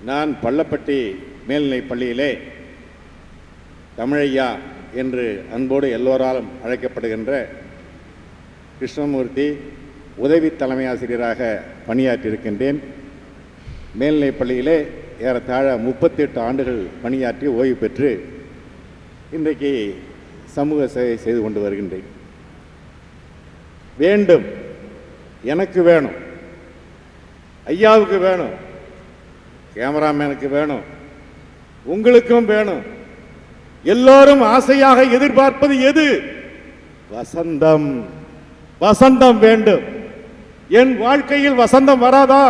நான் பள்ளப்பட்டி மேல்நிலைப் பள்ளியிலே தமிழையா என்று அன்போடு எல்லோராலும் அழைக்கப்படுகின்ற கிருஷ்ணமூர்த்தி உதவி தலைமை ஆசிரியராக பணியாற்றியிருக்கின்றேன். மேல்நிலைப் பள்ளியிலே ஏறத்தாழ 38 ஆண்டுகள் பணியாற்றி ஓய்வு பெற்று இன்றைக்கு சமூக சேவை செய்து கொண்டு வருகின்றேன். வேண்டும், எனக்கு வேணும், ஐயாவுக்கு வேணும், கேமராமேனுக்கு வேணும், உங்களுக்கும் வேணும். எல்லோரும் ஆசையாக எதிர்பார்ப்பது எது? வசந்தம். வசந்தம் வேண்டும். என் வாழ்க்கையில் வசந்தம் வராதா?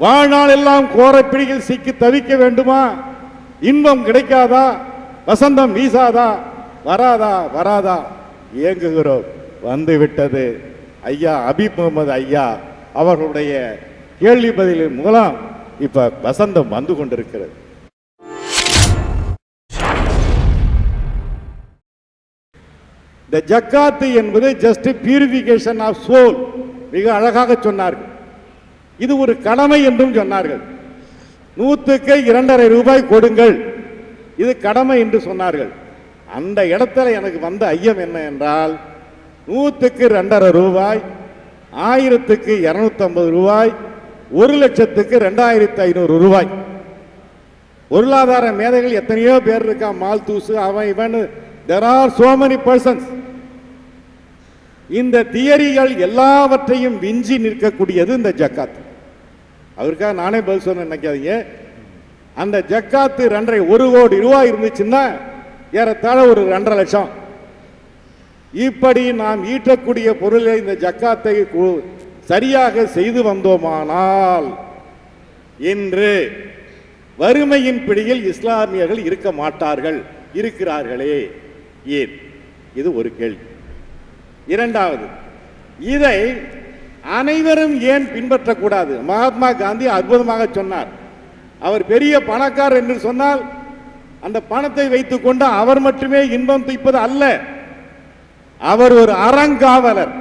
வாழ்நாள் எல்லாம் கோரப்பிடியில் சிக்கி தவிக்க வேண்டுமா? இன்பம் கிடைக்காதா? வசந்தம் வீசாதா? வராதா? வராதா? இயங்குகிறோம். வந்துவிட்டது. ஐயா அபீப் முகமது ஐயா அவர்களுடைய கேள்வி பதிலின் மூலம் இப்ப வசந்தம் வந்து கொண்டிருக்கிறது. இந்த ஜக்காத்து என்பது ஜஸ்ட் பியூரிஃபிகேஷன் ஆஃப் சோல். மிக அழகாக சொன்னார்கள். இது ஒரு கடமை என்றும் சொன்னார்கள். 100க்கு 2.5 ரூபாய் கொடுங்கள், இது கடமை என்று சொன்னார்கள். அந்த இடத்துல எனக்கு வந்த ஐயம் என்ன என்றால், 100க்கு 2.5 ரூபாய், 1000க்கு 250 ரூபாய், 1,00,000க்கு 2,500 ரூபாய். பொருளாதார மேதைகள் எத்தனையோ பேர் இருக்கா, மால்தூசு அவன் இவன், there are so many persons. இந்த தியரிகள் எல்லாவற்றையும் விஞ்சி நிற்கக்கூடியது இந்த ஜக்காத். அவருக்காக நானே பதில் சொன்ன நினைக்காதீங்க. அந்த ஜக்காத்து 1 கோடி ரூபாய் இருந்துச்சுன்னா ஏறத்தாழ ஒரு 2.5 லட்சம். இப்படி நாம் ஈட்டக்கூடிய பொருளை இந்த ஜக்காத்தை சரியாக செய்து வந்தோமானால் இன்று வறுமையின் பிடியில் இஸ்லாமியர்கள் இருக்க மாட்டார்கள். இருக்கிறார்களே, ஏன்? இது ஒரு கேள்வி. இரண்டாவது, இதை அனைவரும் ஏன் பின்பற்றக்கூடாது? மகாத்மா காந்தி அற்புதமாக சொன்னார். அவர் பெரிய பணக்காரர் என்று சொன்னால் அந்த பணத்தை வைத்துக் கொண்டு அவர் மட்டுமே இன்பம் துய்ப்பது அல்ல, அவர் ஒரு அறங்காவலர்.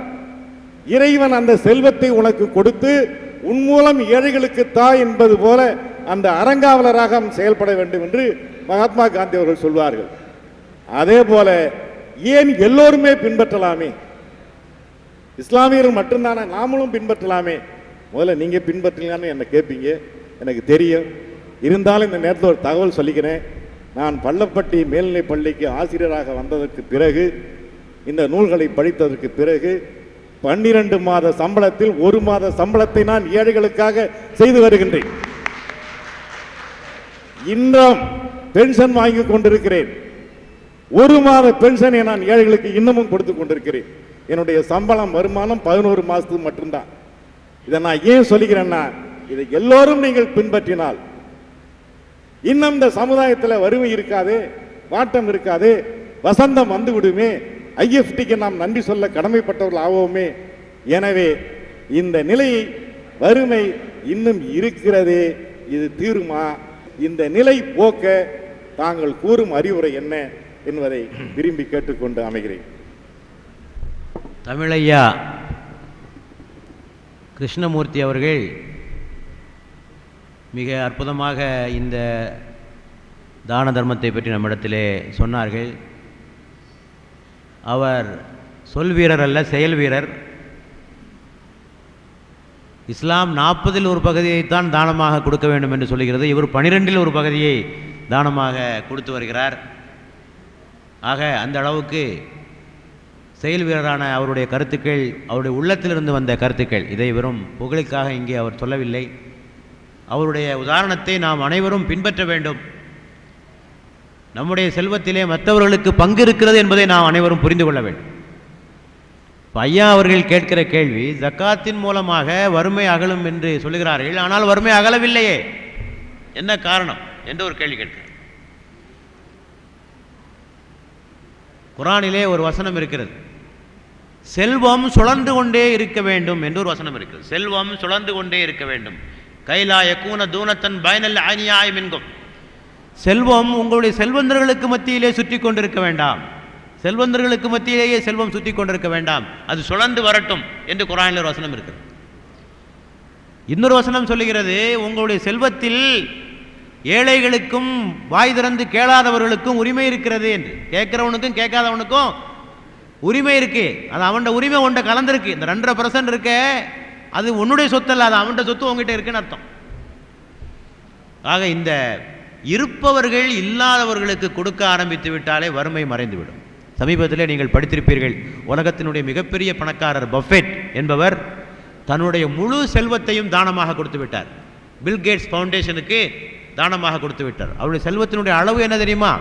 இறைவன் அந்த செல்வத்தை உனக்கு கொடுத்து உன் மூலம் ஏழைகளுக்கு தா என்பது போல அந்த அறங்காவலராக செயல்பட வேண்டும் என்று மகாத்மா காந்தி அவர்கள் சொல்வார்கள். அதே போல ஏன் எல்லோருமே பின்பற்றலாமே? இஸ்லாமியர்கள் மட்டும்தானே, நாமளும் பின்பற்றலாமே. முதல்ல நீங்க பின்பற்றலான்னு என்ன கேட்பீங்க, எனக்கு தெரியும். இருந்தாலும் இந்த நேரத்தில் ஒரு தகவல் சொல்லிக்கிறேன். நான் பள்ளப்பட்டி மேல்நிலைப் பள்ளிக்கு ஆசிரியராக வந்ததற்கு பிறகு, இந்த நூல்களை படித்ததற்கு பிறகு 12 மாத சம்பளத்தில் 1 மாத சம்பளத்தை நான் ஏழைகளுக்காக செய்து வருகின்றேன். இன்றும் பென்ஷன் வாங்கி கொண்டிருக்கிறேன். 1 மாத பென்ஷனை நான் ஏழைகளுக்கு இன்னமும் கொடுத்து கொண்டிருக்கிறேன். என்னுடைய சம்பளம் வருமானம் 11 மாசத்துக்கு மட்டும்தான். இதை நான் ஏன் சொல்லிக்கிறேன்னா, இதை எல்லோரும் நீங்கள் பின்பற்றினால் இன்னும் இந்த சமுதாயத்தில் வறுமை இருக்காது, வாட்டம் இருக்காது, வசந்தம் வந்து விடுமே, ஐஎஃப்டிக்கு நாம் நன்றி சொல்ல கடமைப்பட்டவர்கள் ஆவோமே. எனவே இந்த நிலையை, வறுமை இன்னும் இருக்கிறதே, இது தீருமா? இந்த நிலை போக்க தாங்கள் கூறும் அறிவுரை என்ன என்பதை விரும்பி கேட்டுக்கொண்டு அமைகிறேன். தமிழையா கிருஷ்ணமூர்த்தி அவர்கள் மிக அற்புதமாக இந்த தான தர்மத்தை பற்றி நம்மிடத்திலே சொன்னார்கள். அவர் சொல் வீரர் அல்ல, செயல் வீரர். இஸ்லாம் 40இல் ஒரு பகுதியைத்தான் தானமாக கொடுக்க வேண்டும் என்று சொல்லுகிறது. இவர் 12இல் ஒரு பகுதியை தானமாக கொடுத்து வருகிறார். ஆக அந்த அளவுக்கு செயல் வீரரான அவருடைய கருத்துக்கள், அவருடைய உள்ளத்திலிருந்து வந்த கருத்துக்கள். இதை வெறும் புகழுக்காக இங்கே அவர் சொல்லவில்லை. அவருடைய உதாரணத்தை நாம் அனைவரும் பின்பற்ற வேண்டும். நம்முடைய செல்வத்திலே மற்றவர்களுக்கு பங்கு இருக்கிறது என்பதை நாம் அனைவரும் புரிந்து கொள்ள வேண்டும். ஐயா அவர்கள் கேட்கிற கேள்வி, ஜக்காத்தின் மூலமாக வறுமை அகலும் என்று சொல்லுகிறார்கள், ஆனால் வறுமை அகலவில்லையே, என்ன காரணம் என்று ஒரு கேள்வி கேட்கிறார். குரானிலே ஒரு வசனம் இருக்கிறது, செல்வம் சுழன்று கொண்டே இருக்க வேண்டும் என்று ஒரு வசனம் இருக்கிறது. செல்வம் சுழன்று கொண்டே இருக்க வேண்டும். கைலா யக்கூன தூனத்தன் பயனல்ல அநியாயம் என்கும். செல்வம் உங்களுடைய செல்வந்தர்களுக்கு மத்தியிலே சுற்றி கொண்டிருக்க வேண்டாம், செல்வந்தர்களுக்கு மத்தியிலேயே செல்வம் சுற்றி கொண்டிருக்க வேண்டாம், அது சுழந்து வரட்டும் என்று குர்ஆனில் ஒரு வசனம் இருக்கிறது. இன்னொரு வசனம் சொல்லுகிறது, உங்களுடைய செல்வத்தில் ஏழைகளுக்கும் வாய் திறந்து கேளாதவர்களுக்கும் உரிமை இருக்கிறது என்று. கேட்கிறவனுக்கும் கேட்காதவனுக்கும் உரிமை இருக்கு. அது அவன் உரிமை உண்ட கலந்துருக்கு. இந்த 2.5% இருக்க அது உன்னுடைய சொத்து அல்ல, அது அவன் சொத்து உங்ககிட்ட இருக்குன்னு அர்த்தம். ஆக இந்த இருப்பவர்கள் இல்லாதவர்களுக்கு கொடுக்க ஆரம்பித்து விட்டாலே வறுமை மறைந்துவிடும். சமீபத்தில் நீங்கள் படித்திருப்பீர்கள், உலகத்தினுடைய மிகப்பெரிய பணக்காரர் பஃபெட் என்பவர் தன்னுடைய முழு செல்வத்தையும் தானமாக கொடுத்து விட்டார். பில் கேட்ஸ் ஃபவுண்டேஷனுக்கு தானமாக கொடுத்து விட்டார். அவருடைய செல்வத்தினுடைய அளவு என்ன தெரியுமா?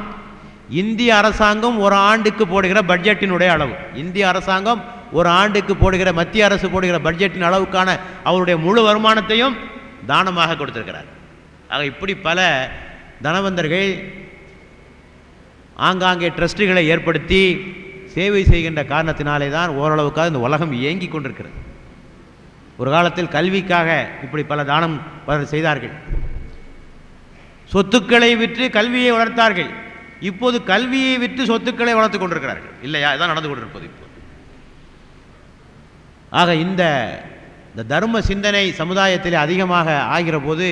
இந்திய அரசாங்கம் ஒரு ஆண்டுக்கு போடுகிற பட்ஜெட்டினுடைய அளவு. இந்திய அரசாங்கம் ஒரு ஆண்டுக்கு போடுகிற, மத்திய அரசு போடுகிற பட்ஜெட்டின் அளவுக்கான அவருடைய முழு வருமானத்தையும் தானமாக கொடுத்திருக்கிறார். ஆக இப்படி பல தனவந்தர்கள் ஆங்காங்கே ட்ரஸ்ட்டுகளை ஏற்படுத்தி சேவை செய்கின்ற காரணத்தினாலே தான் ஓரளவுக்காக இந்த உலகம் இயங்கி கொண்டிருக்கிறது. ஒரு காலத்தில் கல்விக்காக இப்படி பல தானம் பலர் செய்தார்கள். சொத்துக்களை விற்று கல்வியை வளர்த்தார்கள். இப்போது கல்வியை விற்று சொத்துக்களை வளர்த்து கொண்டிருக்கிறார்கள். இல்லையா? இதான் நடந்து கொண்டிருப்பது இப்போது. ஆக இந்த தர்ம சிந்தனை சமுதாயத்தில் அதிகமாக ஆகிற போது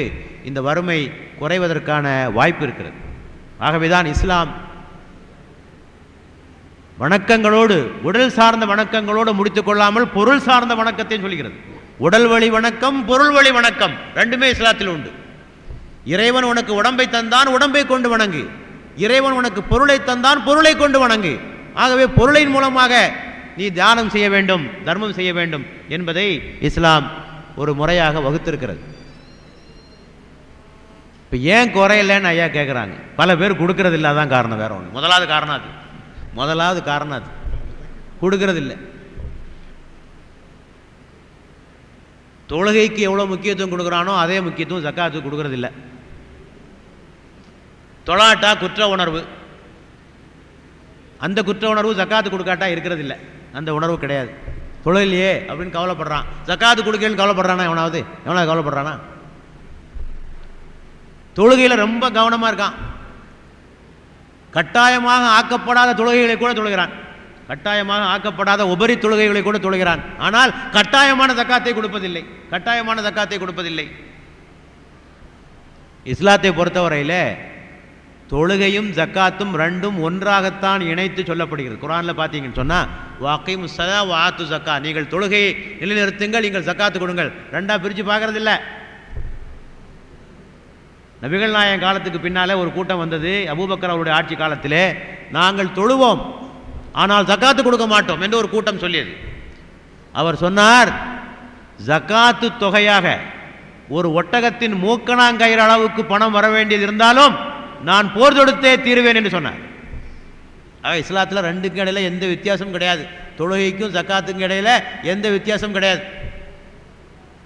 இந்த வறுமை குறைவதற்கான வாய்ப்பு இருக்கிறது. ஆகவேதான் இஸ்லாம் வணக்கங்களோடு, உடல் சார்ந்த வணக்கங்களோடு முடித்துக் கொள்ளாமல் பொருள் சார்ந்த வணக்கத்தை சொல்கிறது. உடல் வழி வணக்கம், பொருள் வழி வணக்கம் ரெண்டுமே இஸ்லாத்தில் உண்டு. இறைவன் உனக்கு உடம்பை தந்தான், உடம்பை கொண்டு வணங்கு. இறைவன் உனக்கு பொருளை தந்தான், பொருளை கொண்டு வணங்கு. ஆகவே பொருளின் மூலமாக நீ தியானம் செய்ய வேண்டும், தர்மம் செய்ய வேண்டும் என்பதை இஸ்லாம் ஒரு முறையாக வகுத்திருக்கிறது. இப்போ ஏன் குறையலன்னு ஐயா கேட்குறாங்க. பல பேர் கொடுக்கறது இல்லை, அதான் காரணம். வேற ஒன்று. முதலாவது காரணம் அது கொடுக்கறது இல்லை. தொழுகைக்கு எவ்வளோ முக்கியத்துவம் கொடுக்குறானோ அதே முக்கியத்துவம் ஜக்காத்துக்கு கொடுக்கறது இல்லை. தொழாட்டா குற்ற உணர்வு, அந்த குற்ற உணர்வு ஜக்காத்து கொடுக்காட்டா இருக்கிறது இல்லை. அந்த உணர்வு கிடையாது. தொழிலையே அப்படின்னு கவலைப்படுறான், ஜக்காத்து கொடுக்கலன்னு கவலைப்படுறானா? எவனாவது கவலைப்படுறானா? தொழுகையில் ரொம்ப கவனமாக இருக்கான். கட்டாயமாக ஆக்கப்படாத தொழுகைகளை கூட தொழுகிறான், கட்டாயமாக ஆக்கப்படாத உபரி தொழுகைகளை கூட தொழுகிறான். ஆனால் கட்டாயமான ஜக்காத்தை கொடுப்பதில்லை. இஸ்லாத்தை பொறுத்தவரையில் தொழுகையும் ஜக்காத்தும் ரெண்டும் ஒன்றாகத்தான் இணைத்து சொல்லப்படுகிறது. குர்ஆனில் பார்த்தீங்கன்னு சொன்னால் வாக்கையும் சதா வாத்து ஜக்கா, நீங்கள் தொழுகையை நிலைநிறுத்துங்கள், நீங்கள் ஜக்காத்து கொடுங்கள். ரெண்டாக பிரித்து பார்க்கறது இல்லை. நபிகள் நாயகம் காலத்துக்கு பின்னாலே ஒரு கூட்டம் வந்தது. அபூபக்கர் அவருடைய ஆட்சி காலத்திலே, நாங்கள் தொழுவோம் ஆனால் ஜக்காத்து கொடுக்க மாட்டோம் என்று ஒரு கூட்டம் சொல்லியது. அவர் சொன்னார், ஜக்காத்து தொகையாக ஒரு ஒட்டகத்தின் மூக்கணாங்கயிறு அளவுக்கு பணம் வர வேண்டியது இருந்தாலும் நான் போர் தொடுத்தே தீருவேன் என்று சொன்னார். ஆக இஸ்லாத்தில் ரெண்டுக்கும் இடையில எந்த வித்தியாசமும் கிடையாது. தொழுகைக்கும் ஜக்காத்துக்கும் இடையில எந்த வித்தியாசமும் கிடையாது.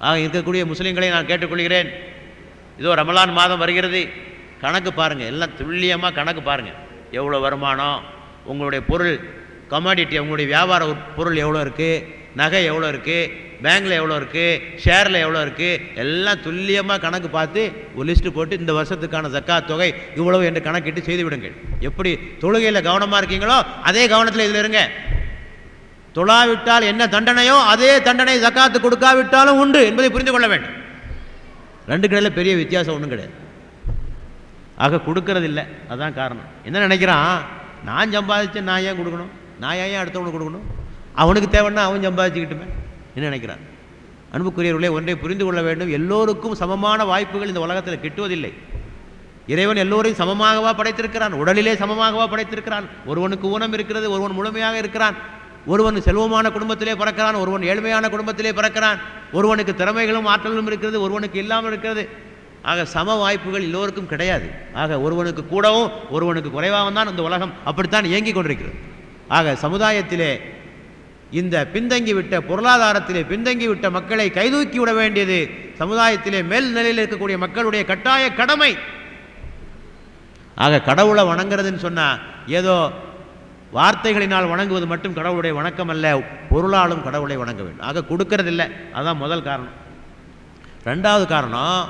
ஆக இருக்கக்கூடிய முஸ்லீம்களை நான் கேட்டுக்கொள்கிறேன், இதோ ரமலான் மாதம் வருகிறது, கணக்கு பாருங்கள், எல்லாம் துல்லியமாக கணக்கு பாருங்கள். எவ்வளோ வருமானம், உங்களுடைய பொருள் கமாடிட்டி, உங்களுடைய வியாபார பொருள் எவ்வளோ இருக்குது, நகை எவ்வளோ இருக்குது, பேங்கில் எவ்வளோ இருக்குது, ஷேரில் எவ்வளோ இருக்குது, எல்லாம் துல்லியமாக கணக்கு பார்த்து ஒரு லிஸ்ட்டு போட்டு இந்த வருஷத்துக்கான ஜக்காத் தொகை இவ்வளவு என்று கணக்கிட்டு செய்து விடுங்கள். எப்படி தொழுகையில் கவனமாக இருக்கீங்களோ அதே கவனத்தில் இதில் இருங்க. தொழாவிட்டால் என்ன தண்டனையோ அதே தண்டனை ஜக்காத்து கொடுக்காவிட்டாலும் உண்டு என்பதை புரிந்து கொள்ள வேண்டும். ரெண்டு கடையில் பெரிய வித்தியாசம் ஒன்றும் கிடையாது. ஆக கொடுக்கறது இல்லை, அதுதான் காரணம். என்ன நினைக்கிறான், நான் சம்பாதிச்சு நான் ஏன் கொடுக்கணும், நான் ஏன் அடுத்தவனுக்கு கொடுக்கணும், அவனுக்கு தேவைன்னா அவன் சம்பாதிச்சுக்கிட்டுமே என்ன நினைக்கிறான். அன்புக்குரியவர்களே, ஒன்றை புரிந்து கொள்ள வேண்டும், எல்லோருக்கும் சமமான வாய்ப்புகள் இந்த உலகத்தில் கிட்டுவதில்லை. இறைவன் எல்லோரையும் சமமாகவா படைத்திருக்கிறான், உடலிலே சமமாகவா படைத்திருக்கிறான். ஒருவனுக்கு ஊனம் இருக்கிறது, ஒருவன் முழுமையாக இருக்கிறான். ஒருவன் செல்வமான குடும்பத்திலே பிறக்கிறான், ஒருவன் ஏழ்மையான குடும்பத்திலே பிறக்கிறான். ஒருவனுக்கு திறமைகளும் ஆற்றலும் இருக்கிறது, ஒருவனுக்கு இல்லாமல் இருக்கிறது. ஆக சம வாய்ப்புகள் எல்லோருக்கும் கிடையாது. ஆக ஒருவனுக்கு கூடவும் ஒருவனுக்கு குறைவாகவும் தான் இந்த உலகம் அப்படித்தான் இயங்கி கொண்டிருக்கிறது. ஆக சமுதாயத்திலே இந்த பின்தங்கிவிட்ட, பொருளாதாரத்திலே பின்தங்கிவிட்ட மக்களை கைதூக்கி விட வேண்டியது சமுதாயத்திலே மேல் நிலையில் இருக்கக்கூடிய மக்களுடைய கட்டாய கடமை. ஆக கடவுளை வணங்குறதுன்னு சொன்னால் ஏதோ வார்த்தைகளினால் வணங்குவது மட்டும் கடவுளுடைய வணக்கம் அல்ல, பொருளாலும் கடவுளை வணங்க வேண்டும். ஆக கொடுக்கறதில்லை, அதுதான் முதல் காரணம். ரெண்டாவது காரணம்,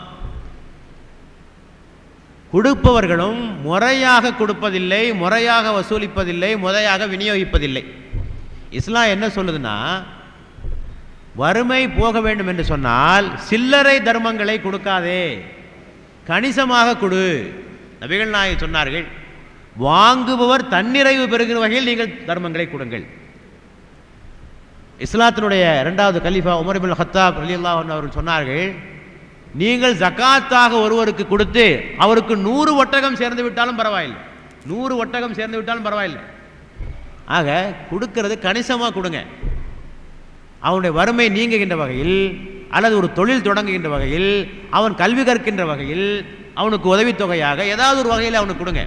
கொடுப்பவர்களும் முறையாக கொடுப்பதில்லை, முறையாக வசூலிப்பதில்லை, முறையாக விநியோகிப்பதில்லை. இஸ்லாம் என்ன சொல்லுதுன்னா, வறுமை போக வேண்டும் என்று சொன்னால் சில்லறை தர்மங்களை கொடுக்காதே, கணிசமாக கொடு. நபிகள் நாயகம் சொன்னார்கள், வாங்குபவர் தன்னிறைவு பெறுகிற வகையில் நீங்கள் தர்மங்களை கொடுங்கள். இஸ்லாத்தினுடைய இரண்டாவது கலீஃபா உமர் இப்னு கத்தாப் ரலியல்லாஹு அன்ஹு அவர்கள் சொன்னார்கள், நீங்கள் ஜகாத்தாக ஒருவருக்கு கொடுத்து அவருக்கு 100 ஒட்டகம் சேர்ந்து விட்டாலும் பரவாயில்லை, 100 ஒட்டகம் சேர்ந்து விட்டாலும் பரவாயில்லை. ஆக கொடுக்கிறது கணிசமாக கொடுங்க. அவனுடைய வறுமை நீங்குகின்ற வகையில், அல்லது ஒரு தொழில் தொடங்குகின்ற வகையில், அவன் கல்வி கற்கின்ற வகையில், அவனுக்கு உதவித்தொகையாக ஏதாவது ஒரு வகையில் அவனுக்கு கொடுங்க.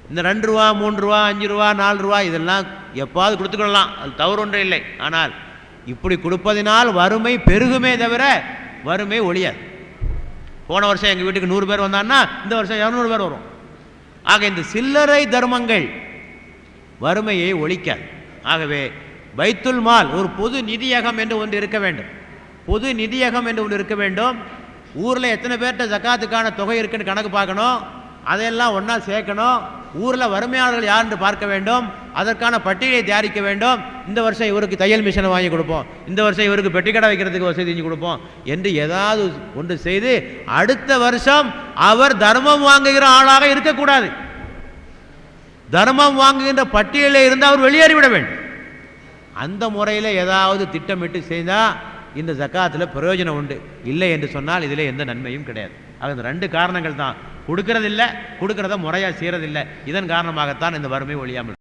இந்த 2 ரூபா 3 ரூபா 5 ரூபா 4 ரூபா இதெல்லாம் எப்பாவது கொடுத்துக்கொள்ளலாம், அது தவறு ஒன்றும் இல்லை. ஆனால் இப்படி கொடுப்பதினால் வறுமை பெருகுமே தவிர வறுமை ஒழியாது. போன வருஷம் எங்கள் வீட்டுக்கு 100 பேர் வந்தான்னா இந்த வருஷம் 200 பேர் வரும். ஆக இந்த சில்லறை தர்மங்கள் வறுமையை ஒழிக்காது. ஆகவே பைத்துல் மால் ஒரு பொது நிதியகம் என்று ஒன்று இருக்க வேண்டும். பொது நிதியகம் என்று ஒன்று இருக்க வேண்டும். ஊரில் எத்தனை பேர்கிட்ட ஜக்காத்துக்கான தொகை இருக்குன்னு கணக்கு பார்க்கணும், அதையெல்லாம் ஒன்றா சேர்க்கணும். ஊரில் வறுமையாளர்கள் யார் என்று பார்க்க வேண்டும், அதற்கான பட்டியலை தயாரிக்க வேண்டும். இந்த வருஷம் இவருக்கு தையல் மிஷினை வாங்கி கொடுப்போம், இந்த வருஷம் இவருக்கு பெட்டிக்கடை வைக்கிறதுக்கு வசதி செஞ்சு கொடுப்போம் என்று ஏதாவது ஒன்று செய்து அடுத்த வருஷம் அவர் தர்மம் வாங்குகிற ஆளாக இருக்கக்கூடாது. தர்மம் வாங்குகின்ற பட்டியலில் இருந்து அவர் வெளியேறிவிட வேண்டும். அந்த முறையில் ஏதாவது திட்டமிட்டு செய்தால் இந்த ஜக்காத்தில் பிரயோஜனம் உண்டு. இல்லை என்று சொன்னால் இதில் எந்த நன்மையும் கிடையாது. ஆக இந்த 2 காரணங்கள் தான். கொடுக்கறதில்லை, கொடுக்கறத முறையாக செய்கிறதில்லை. இதன் காரணமாகத்தான் இந்த வறுமை ஒழியாமல்